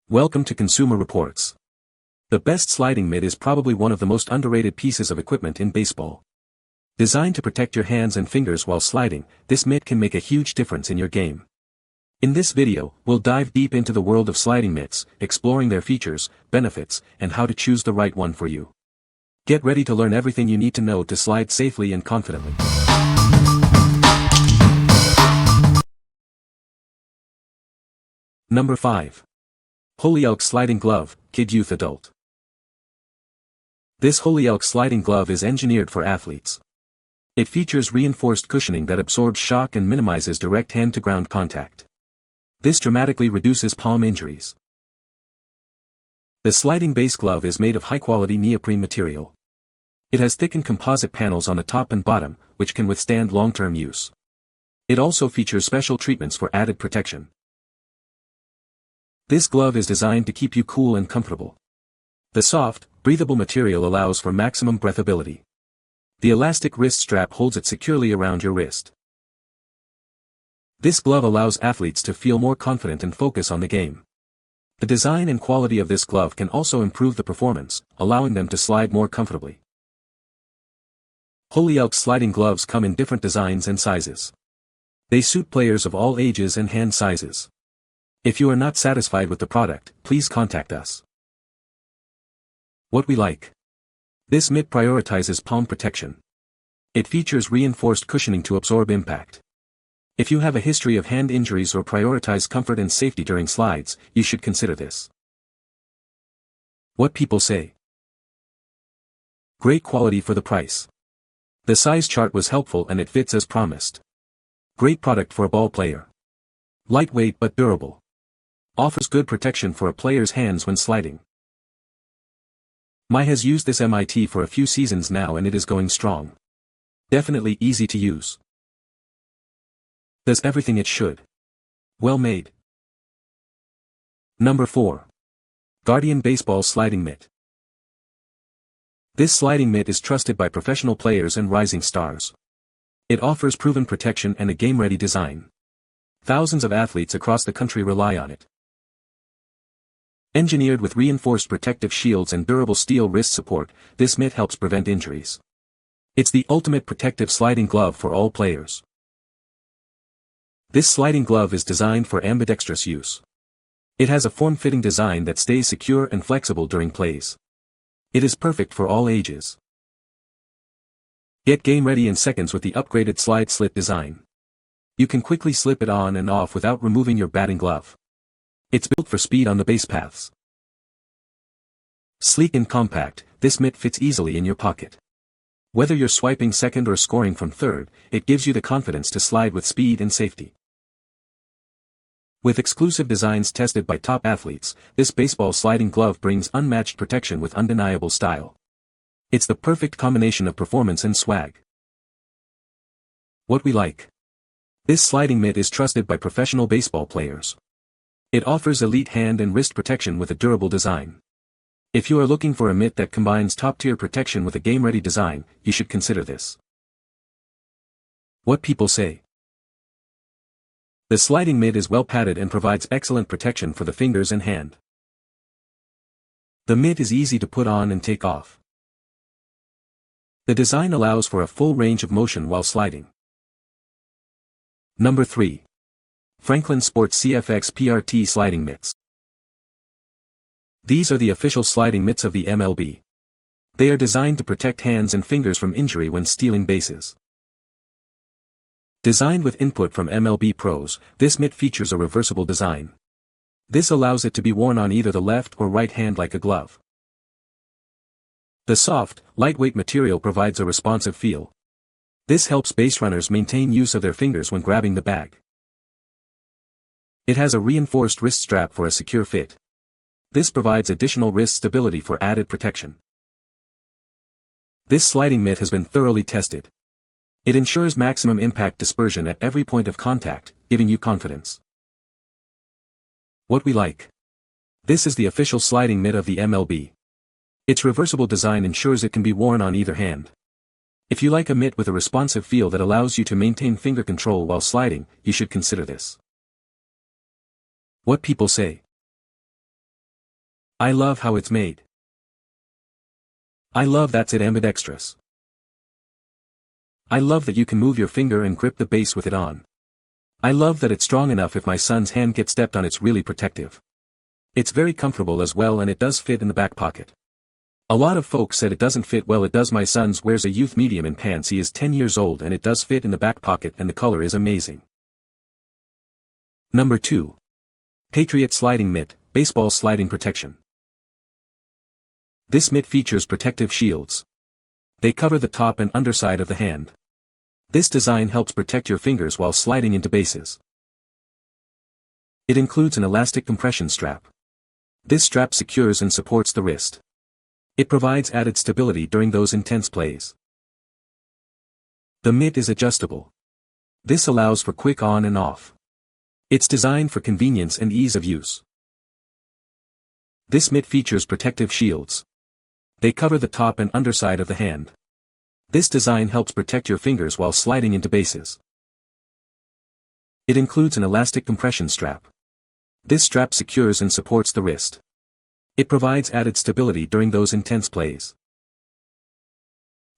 Welcome to Consumer Reports. The best sliding mitt is probably one of the most underrated pieces of equipment in baseball. Designed to protect your hands and fingers while sliding, this mitt can make a huge difference in your game. In this video, we'll dive deep into the world of sliding mitts, exploring their features, benefits, and how to choose the right one for you. Get ready to learn everything you need to know to slide safely and confidently. Number 5. HolyElks Sliding Glove, Kid Youth Adult. This HolyElks sliding glove is engineered for athletes. It features reinforced cushioning that absorbs shock and minimizes direct hand-to-ground contact. This dramatically reduces palm injuries. The sliding base glove is made of high-quality neoprene material. It has thickened composite panels on the top and bottom, which can withstand long-term use. It also features special treatments for added protection. This glove is designed to keep you cool and comfortable. The soft, breathable material allows for maximum breathability. The elastic wrist strap holds it securely around your wrist. This glove allows athletes to feel more confident and focus on the game. The design and quality of this glove can also improve the performance, allowing them to slide more comfortably. HolyElks sliding gloves come in different designs and sizes. They suit players of all ages and hand sizes. If you are not satisfied with the product, please contact us. What we like. This mitt prioritizes palm protection. It features reinforced cushioning to absorb impact. If you have a history of hand injuries or prioritize comfort and safety during slides, you should consider this. What people say. Great quality for the price. The size chart was helpful and it fits as promised. Great product for a ball player. Lightweight but durable. Offers good protection for a player's hands when sliding. My has used this MIT for a few seasons now and it is going strong. Definitely easy to use. Does everything it should. Well made. Number 4. Guardian Baseball Sliding Mitt. This sliding mitt is trusted by professional players and rising stars. It offers proven protection and a game-ready design. Thousands of athletes across the country rely on it. Engineered with reinforced protective shields and durable steel wrist support, this mitt helps prevent injuries. It's the ultimate protective sliding glove for all players. This sliding glove is designed for ambidextrous use. It has a form-fitting design that stays secure and flexible during plays. It is perfect for all ages. Get game ready in seconds with the upgraded slide slit design. You can quickly slip it on and off without removing your batting glove. It's built for speed on the base paths. Sleek and compact, this mitt fits easily in your pocket. Whether you're swiping second or scoring from third, it gives you the confidence to slide with speed and safety. With exclusive designs tested by top athletes, this baseball sliding glove brings unmatched protection with undeniable style. It's the perfect combination of performance and swag. What we like. This sliding mitt is trusted by professional baseball players. It offers elite hand and wrist protection with a durable design. If you are looking for a mitt that combines top-tier protection with a game-ready design, you should consider this. What people say. The sliding mitt is well padded and provides excellent protection for the fingers and hand. The mitt is easy to put on and take off. The design allows for a full range of motion while sliding. Number 3. Franklin Sports CFX PRT Sliding Mitts. These are the official sliding mitts of the MLB. They are designed to protect hands and fingers from injury when stealing bases. Designed with input from MLB pros, this mitt features a reversible design. This allows it to be worn on either the left or right hand like a glove. The soft, lightweight material provides a responsive feel. This helps base runners maintain use of their fingers when grabbing the bag. It has a reinforced wrist strap for a secure fit. This provides additional wrist stability for added protection. This sliding mitt has been thoroughly tested. It ensures maximum impact dispersion at every point of contact, giving you confidence. What we like. This is the official sliding mitt of the MLB. Its reversible design ensures it can be worn on either hand. If you like a mitt with a responsive feel that allows you to maintain finger control while sliding, you should consider this. What people say. I love how it's made. I love that's it ambidextrous. I love that you can move your finger and grip the base with it on. I love that it's strong enough if my son's hand gets stepped on, it's really protective. It's very comfortable as well, and it does fit in the back pocket. A lot of folks said it doesn't fit. Well, it does. My son's wears a youth medium in pants. He is 10 years old and it does fit in the back pocket and the color is amazing. Number 2. Patriot Sliding Mitt, Baseball Sliding Protection. This mitt features protective shields. They cover the top and underside of the hand. This design helps protect your fingers while sliding into bases. It includes an elastic compression strap. This strap secures and supports the wrist. It provides added stability during those intense plays. The mitt is adjustable. This allows for quick on and off. It's designed for convenience and ease of use. This mitt features protective shields. They cover the top and underside of the hand. This design helps protect your fingers while sliding into bases. It includes an elastic compression strap. This strap secures and supports the wrist. It provides added stability during those intense plays.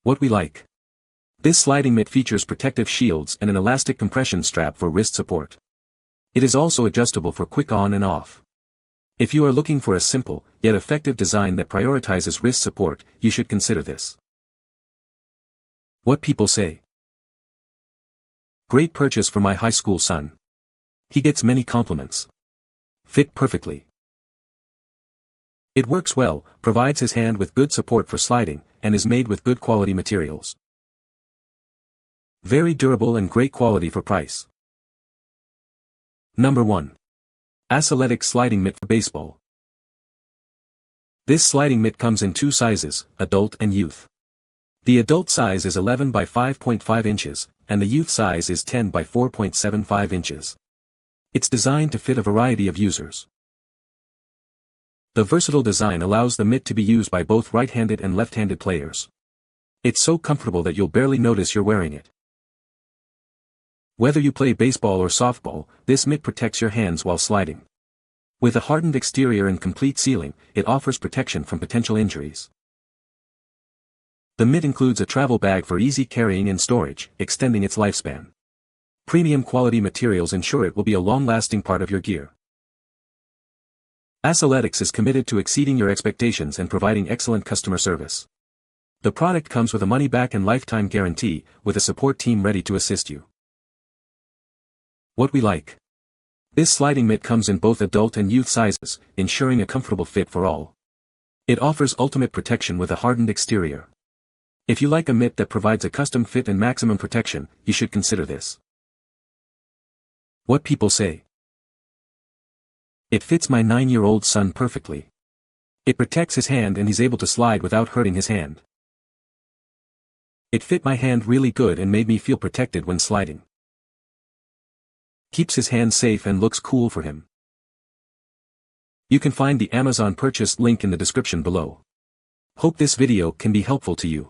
What we like. This sliding mitt features protective shields and an elastic compression strap for wrist support. It is also adjustable for quick on and off. If you are looking for a simple, yet effective design that prioritizes wrist support, you should consider this. What people say. Great purchase for my high school son. He gets many compliments. Fit perfectly. It works well, provides his hand with good support for sliding, and is made with good quality materials. Very durable and great quality for price. Number 1. Aceletiqs Sliding Mitt for Baseball. This sliding mitt comes in 2 sizes, adult and youth. The adult size is 11 by 5.5 inches, and the youth size is 10 by 4.75 inches. It's designed to fit a variety of users. The versatile design allows the mitt to be used by both right-handed and left-handed players. It's so comfortable that you'll barely notice you're wearing it. Whether you play baseball or softball, this mitt protects your hands while sliding. With a hardened exterior and complete sealing, it offers protection from potential injuries. The mitt includes a travel bag for easy carrying and storage, extending its lifespan. Premium quality materials ensure it will be a long-lasting part of your gear. Aceletiqs is committed to exceeding your expectations and providing excellent customer service. The product comes with a money-back and lifetime guarantee, with a support team ready to assist you. What we like. This sliding mitt comes in both adult and youth sizes, ensuring a comfortable fit for all. It offers ultimate protection with a hardened exterior. If you like a mitt that provides a custom fit and maximum protection, you should consider this. What people say. It fits my 9-year-old son perfectly. It protects his hand and he's able to slide without hurting his hand. It fit my hand really good and made me feel protected when sliding. Keeps his hand safe and looks cool for him. You can find the Amazon purchase link in the description below. Hope this video can be helpful to you.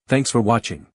Thanks for watching.